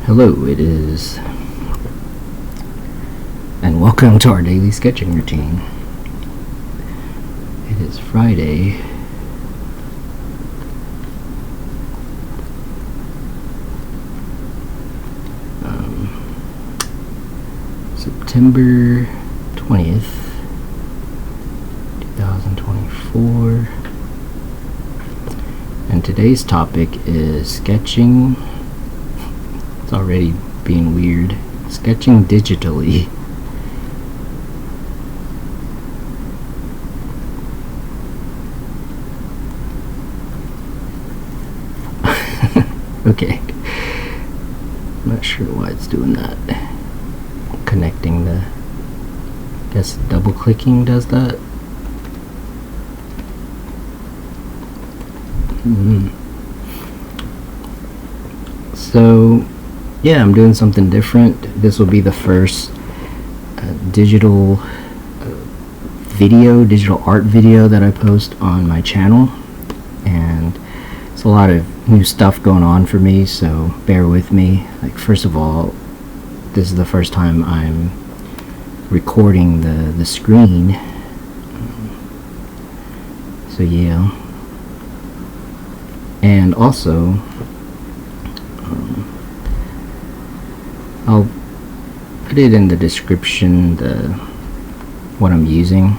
Hello, it is, and welcome to our daily sketching routine. It is Friday, September 20th, 2024, and today's topic is sketching. It's already being weird. Sketching digitally. Okay. I'm not sure why it's doing that. Connecting the... I guess double clicking does that. So, yeah, I'm doing something different. This will be the first digital art video that I post on my channel, and it's a lot of new stuff going on for me, so bear with me. Like, first of all, this is the first time I'm recording the screen, so yeah. And also, I'll put it in the description, what I'm using.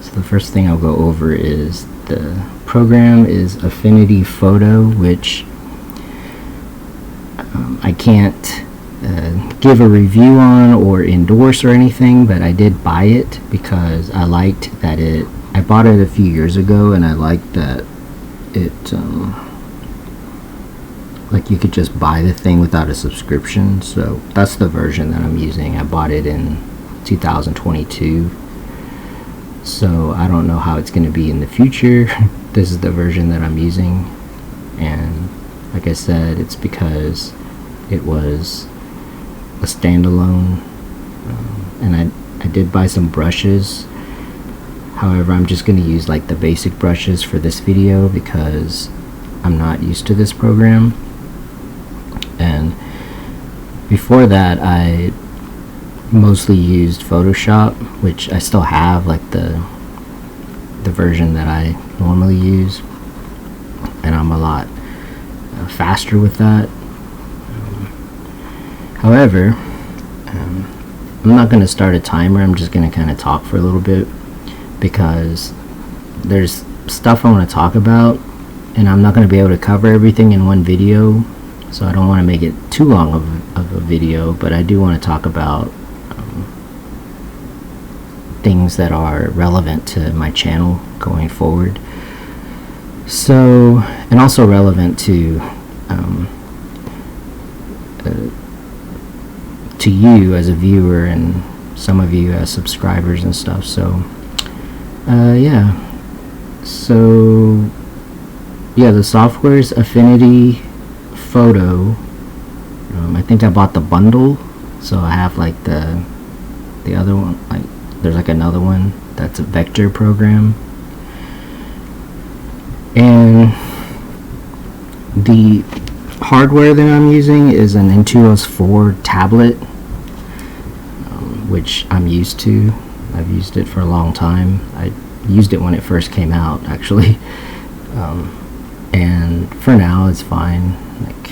So the first thing I'll go over is the program is Affinity Photo, which I can't give a review on or endorse or anything, but I did buy it because I liked that I bought it a few years ago, and I liked that it like you could just buy the thing without a subscription. So that's the version that I'm using. I bought it in 2022, so I don't know how it's going to be in the future. This is the version that I'm using, and like I said, it's because it was a standalone, and I did buy some brushes. However, I'm just going to use like the basic brushes for this video because I'm not used to this program. And before that, I mostly used Photoshop, which I still have, like the version that I normally use, and I'm a lot faster with that. However, I'm not going to start a timer. I'm just going to kind of talk for a little bit because there's stuff I want to talk about, and I'm not going to be able to cover everything in one video. So I don't want to make it too long of a video, but I do want to talk about things that are relevant to my channel going forward. So, and also relevant to you as a viewer, and some of you as subscribers and stuff. So, yeah. So, yeah, the software is Affinity Photo. I think I bought the bundle, so I have like the other one. Like, there's like another one that's a vector program, and the hardware that I'm using is an Intuos 4 tablet, which I'm used to. I've used it for a long time. I used it when it first came out, actually, and for now it's fine. Like,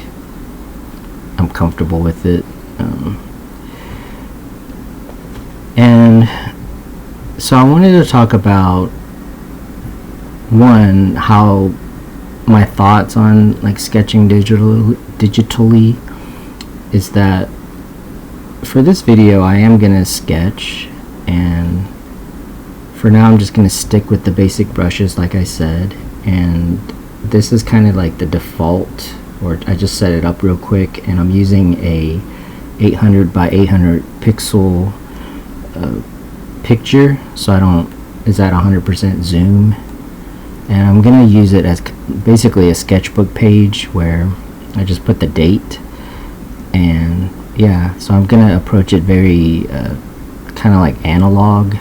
I'm comfortable with it, and so I wanted to talk about, one, how my thoughts on like sketching digitally is that for this video I am gonna sketch, and for now I'm just gonna stick with the basic brushes like I said, and this is kind of like the default, or I just set it up real quick, and I'm using a 800 by 800 pixel picture, so it's at 100% zoom, and I'm gonna use it as basically a sketchbook page where I just put the date, and yeah, so I'm gonna approach it very kind of like analog,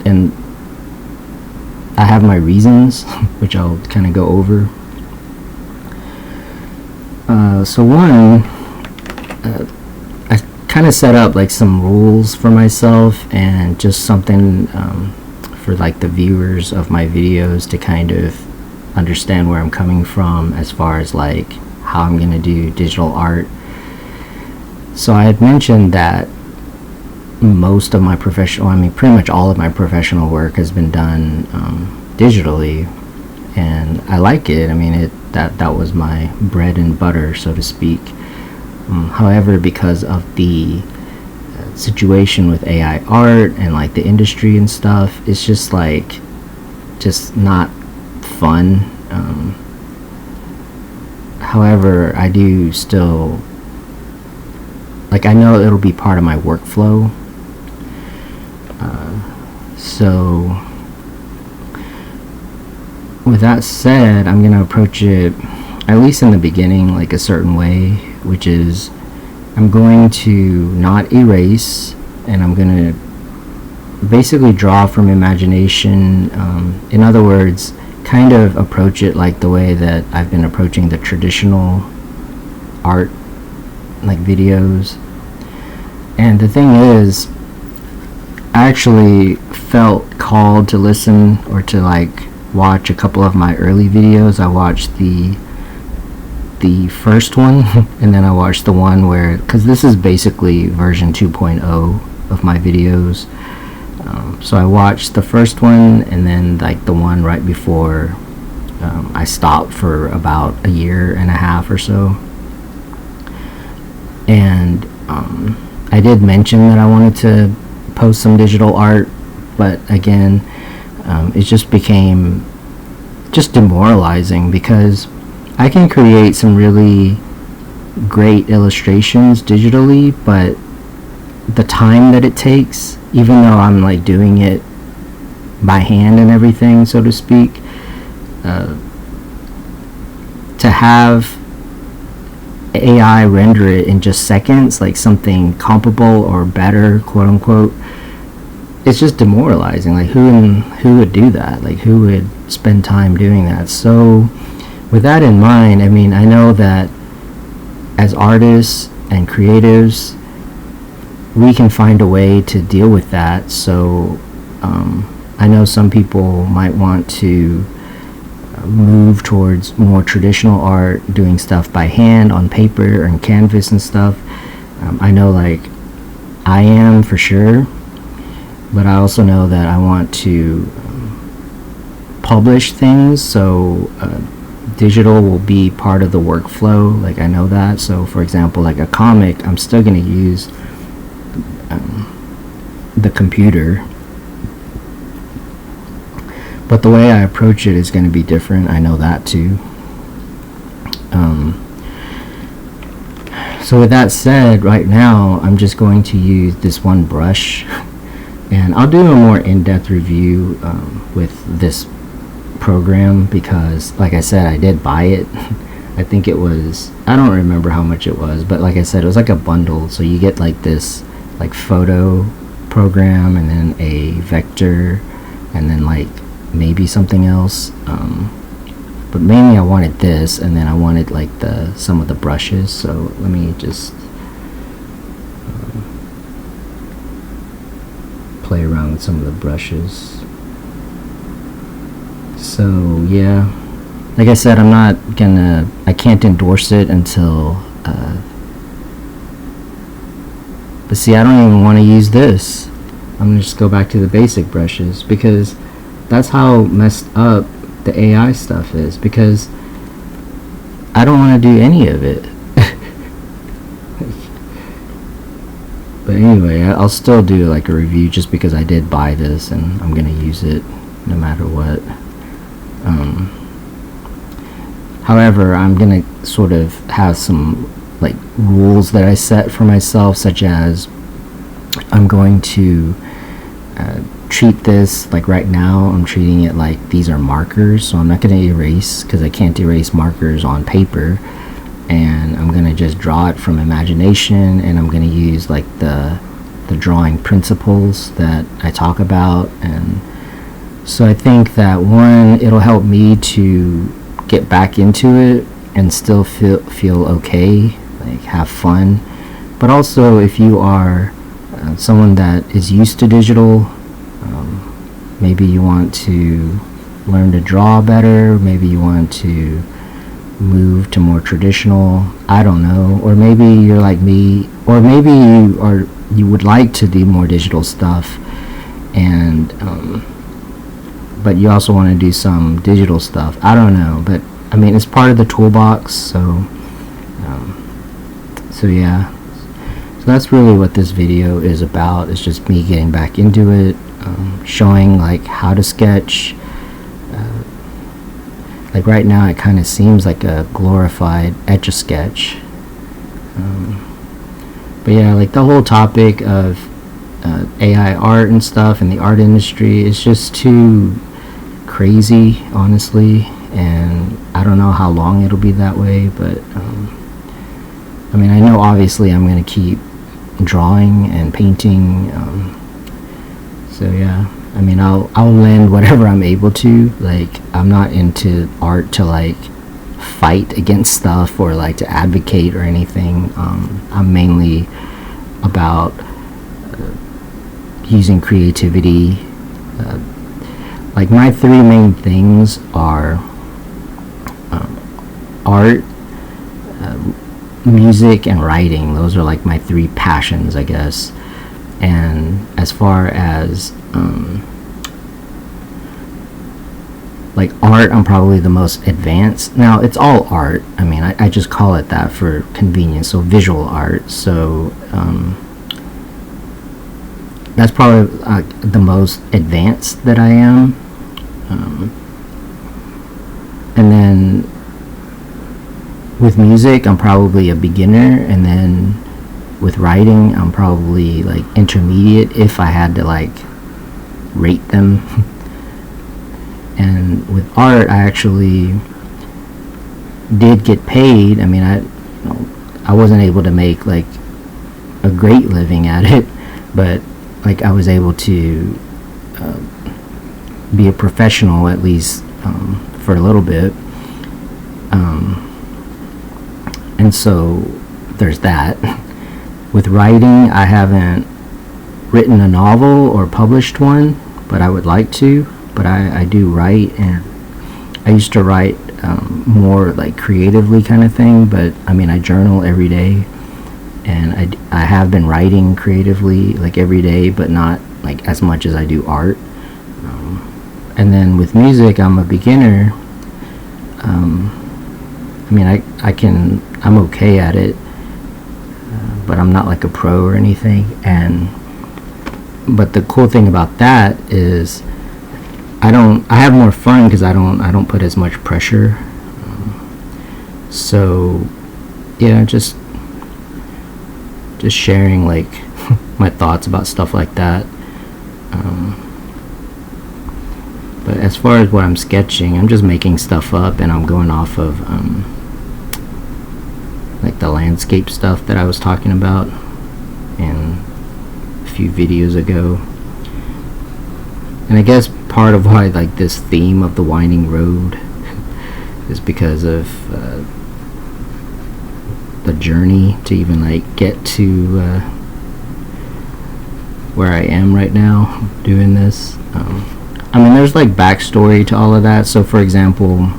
and I have my reasons which I'll kind of go over. So one, I kind of set up like some rules for myself and just something for like the viewers of my videos to kind of understand where I'm coming from as far as like how I'm going to do digital art. So I had mentioned that most of my pretty much all of my professional work has been done digitally, and I like it. I mean, that was my bread and butter, so to speak. However, because of the situation with AI art and like the industry and stuff, it's just like not fun. However, I do still like, I know it'll be part of my workflow. So with that said, I'm gonna approach it, at least in the beginning, like a certain way, which is I'm going to not erase, and I'm gonna basically draw from imagination. In other words, kind of approach it like the way that I've been approaching the traditional art, like videos. And the thing is, I actually felt called to listen or to like watch a couple of my early videos. I watched the first one and then I watched the one where, because this is basically version 2.0 of my videos. So I watched the first one and then like the one right before I stopped for about a year and a half or so. And I did mention that I wanted to post some digital art, but again, it just became just demoralizing because I can create some really great illustrations digitally, but the time that it takes, even though I'm like doing it by hand and everything, so to speak, to have AI render it in just seconds, like something comparable or better, quote unquote, it's just demoralizing. Like who would do that? Like who would spend time doing that? So with that in mind, I mean, I know that as artists and creatives, we can find a way to deal with that. So I know some people might want to move towards more traditional art, doing stuff by hand on paper and canvas and stuff. I know, like, I am for sure, but I also know that I want to publish things, so digital will be part of the workflow. Like, I know that. So for example, like a comic, I'm still going to use the computer, but the way I approach it is going to be different. I know that too. So with that said, right now I'm just going to use this one brush, and I'll do a more in-depth review with this program because, like I said, I did buy it. I think it was, I don't remember how much it was, but like I said, it was like a bundle. So you get like this like photo program and then a vector and then like maybe something else, but mainly I wanted this, and then I wanted like some of the brushes. So let me just play around with some of the brushes. So yeah, like I said, I can't endorse it until but see, I don't even want to use this. I'm gonna just go back to the basic brushes because that's how messed up the AI stuff is, because I don't want to do any of it. But anyway, I'll still do like a review just because I did buy this and I'm gonna use it no matter what. However, I'm gonna sort of have some like rules that I set for myself, such as I'm going to treat this like, right now I'm treating it like these are markers, so I'm not going to erase because I can't erase markers on paper, and I'm going to just draw it from imagination, and I'm going to use like the drawing principles that I talk about. And so I think that one, it'll help me to get back into it and still feel okay, like have fun. But also, if you are someone that is used to digital, maybe you want to learn to draw better, maybe you want to move to more traditional, I don't know, or maybe you're like me, or maybe you would like to do more digital stuff, and but you also want to do some digital stuff. I don't know, but I mean, it's part of the toolbox. So yeah, so that's really what this video is about. It's just me getting back into it, showing like how to sketch. Like right now it kind of seems like a glorified Etch-a-Sketch, but yeah, like the whole topic of AI art and stuff in the art industry is just too crazy, honestly, and I don't know how long it'll be that way, but I mean, I know obviously I'm going to keep drawing and painting, so yeah, I mean, I'll lend whatever I'm able to. Like, I'm not into art to like fight against stuff or like to advocate or anything. I'm mainly about using creativity. Like, my three main things are art, music, and writing. Those are like my three passions, I guess. And as far as like art, I'm probably the most advanced. Now, it's all art. I mean, I just call it that for convenience. So visual art. So that's probably the most advanced that I am. And then with music, I'm probably a beginner, and then with writing, I'm probably like intermediate if I had to like rate them. And with art, I actually did get paid. I mean, I wasn't able to make like a great living at it, but like I was able to be a professional, at least for a little bit. And so there's that. With writing, I haven't written a novel or published one, but I would like to. But I do write, and I used to write more like creatively kind of thing, but I mean, I journal every day, and I have been writing creatively like every day, but not like as much as I do art. And then with music, I'm a beginner. I mean, I'm okay at it, but I'm not like a pro or anything. But the cool thing about that is I have more fun because I don't put as much pressure. So yeah, just sharing like my thoughts about stuff like that. But as far as what I'm sketching, I'm just making stuff up, and I'm going off of like the landscape stuff that I was talking about in a few videos ago. And I guess part of why like this theme of the winding road is because of the journey to even like get to where I am right now doing this. I mean, there's like backstory to all of that. So for example,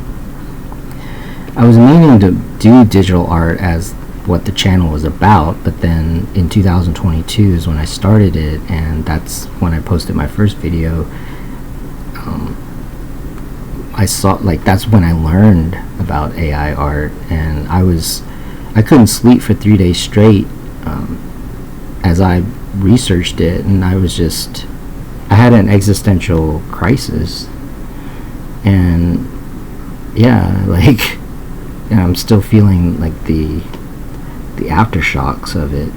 I was meaning to do digital art as what the channel was about, but then in 2022 is when I started it, and that's when I posted my first video. I saw, like, that's when I learned about AI art, and I couldn't sleep for 3 days straight as I researched it, and I had an existential crisis, and yeah, like, and I'm still feeling like the aftershocks of it,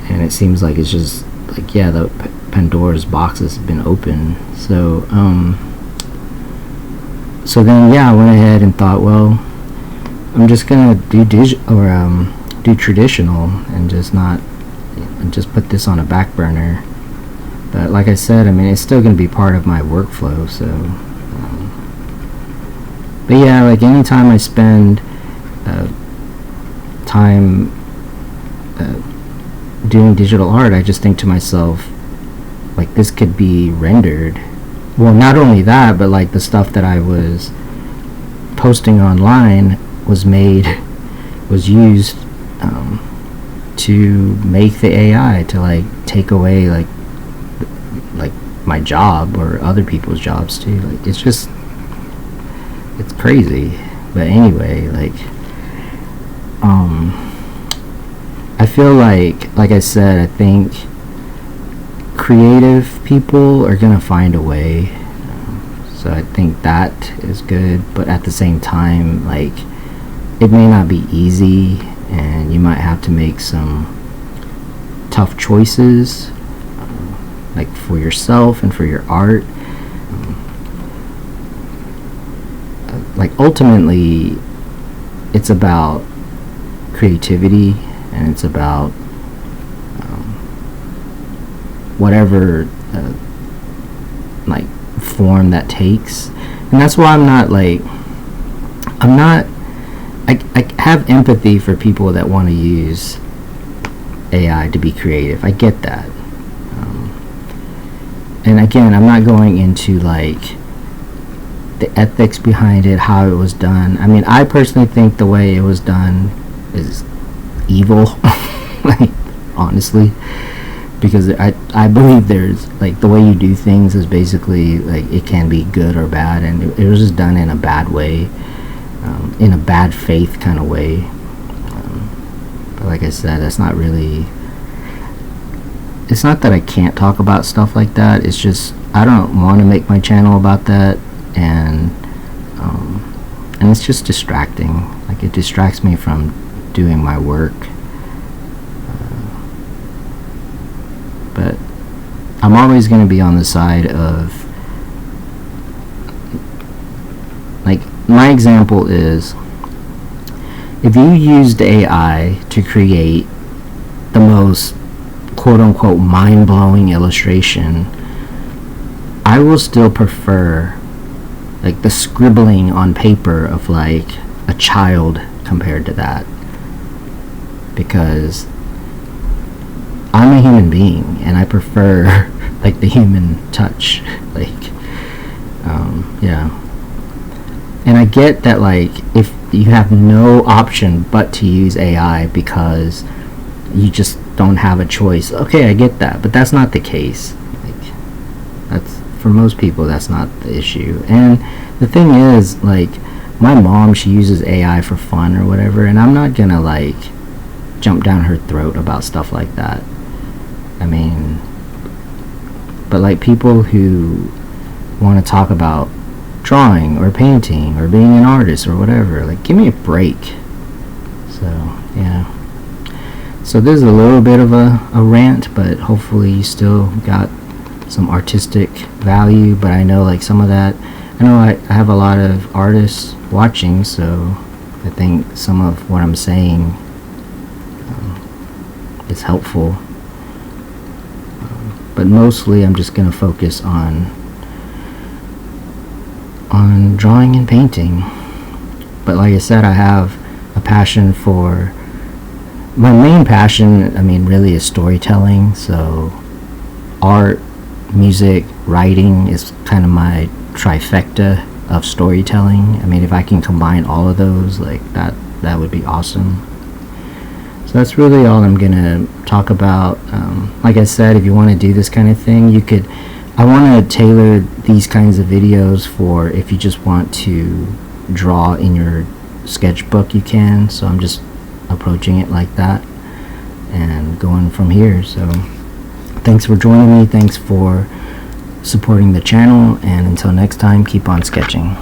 and it seems like it's just like, yeah, the Pandora's box has been opened. So then yeah, I went ahead and thought, well, I'm just gonna do do traditional and just put this on a back burner. But like I said, I mean, it's still gonna be part of my workflow. So But yeah, like anytime I spend time doing digital art, I just think to myself, like, this could be rendered. Well, not only that, but like the stuff that I was posting online was used to make the AI to like take away like my job or other people's jobs too. Like, it's crazy. But anyway, like I feel like I said, I think creative people are gonna find a way. So I think that is good, but at the same time, like, it may not be easy, and you might have to make some tough choices, like for yourself and for your art. Like, ultimately, it's about creativity, and it's about whatever like form that takes. And that's why I have empathy for people that want to use AI to be creative. I get that. And again, I'm not going into like the ethics behind it, how it was done. I mean, I personally think the way it was done is evil. Like, honestly, because I believe there's like the way you do things is basically like it can be good or bad, and it was just done in a bad way, in a bad faith kind of way. But like I said, that's not really. It's not that I can't talk about stuff like that. It's just I don't want to make my channel about that, and it's just distracting. Like, it distracts me from doing my work. But I'm always going to be on the side of, like, my example is, if you used AI to create the most quote-unquote mind-blowing illustration, I will still prefer like the scribbling on paper of like a child compared to that, because I'm a human being and I prefer like the human touch. Like, yeah. And I get that, like, if you have no option but to use AI because you just don't have a choice, okay, I get that, but that's not the case. Like, that's, for most people, that's not the issue. And the thing is, like, my mom, she uses AI for fun or whatever, and I'm not gonna like jump down her throat about stuff like that. I mean, but like people who want to talk about drawing or painting or being an artist or whatever, like, give me a break. So yeah, so this is a little bit of a rant, but hopefully you still got some artistic value. But I know, like, some of that, I know I have a lot of artists watching, so I think some of what I'm saying is helpful. But mostly I'm just going to focus on drawing and painting. But like I said, I have a passion for, my main passion, I mean, really is storytelling. So art, music, writing is kind of my trifecta of storytelling. I mean, if I can combine all of those, like, that would be awesome. So that's really all I'm gonna talk about. Like I said, if you want to do this kind of thing, you could, I want to tailor these kinds of videos for if you just want to draw in your sketchbook, you can. So I'm just approaching it like that and going from here. So thanks for joining me, thanks for supporting the channel, and until next time, keep on sketching.